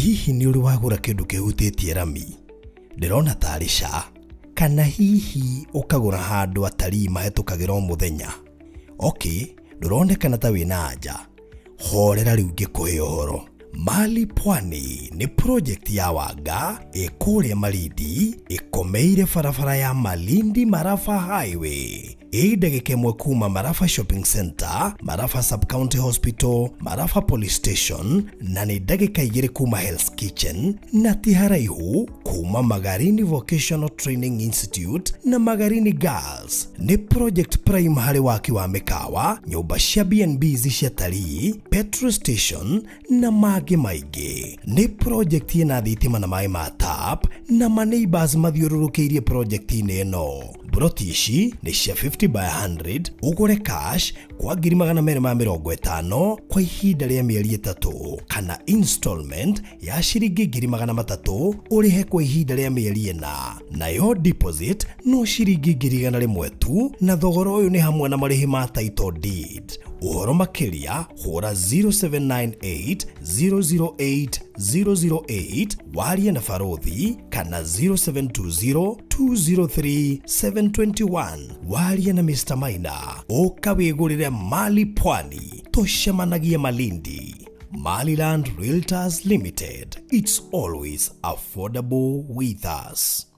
hihi ni uri wagura kindu kihutĩtie rami ndirona tarisha kana hihi ukagura handu atari mahetũkagĩra mũthenya nduronekana ta wĩna anja horera riu ngĩkũhe ũhoro Mali Pwani ni project ya Wanga ĩkũrĩa Malindi ĩkomeire barabara ya Malindi Marafa Highway ndagĩka ĩmwe kuma Marafa Shopping Center, Marafa Sub County Hospital, Marafa Police Station na ni ndagĩka 2 kuma Hell's Kitchen na ti haraihu kuma Magarini Vocational Training Institute na Magarini Girls. Ni project prime harĩ waki wa mĩkawa, nyũmba cia B&Bs cia talii, petrol station na mangĩ maingĩ. Ni project ĩna thitima na maĩ ma tap na ma-neighbors mathiũrũrũkĩirie project-inĩ ĩno. Broti ici ni cia 50 by 100 ugure cash kwa 250 kwa ihinda rĩa mĩeri 3 kana installment ya shilingi 300 urihe kwa ihinda rĩa mĩeri 4 nayo deposit no shilingi 100 tu na thogora ũyũ ni hamwe na marĩhi ma title deed. Ũhoro makĩria hũra 0798008008 warie na Farothi kana 0720203721 warie na Mr. Maina ũkawĩgũrĩre Mali Pwani tũcemanagie Malindi. Maliland Realtors Limited, it's always affordable with us.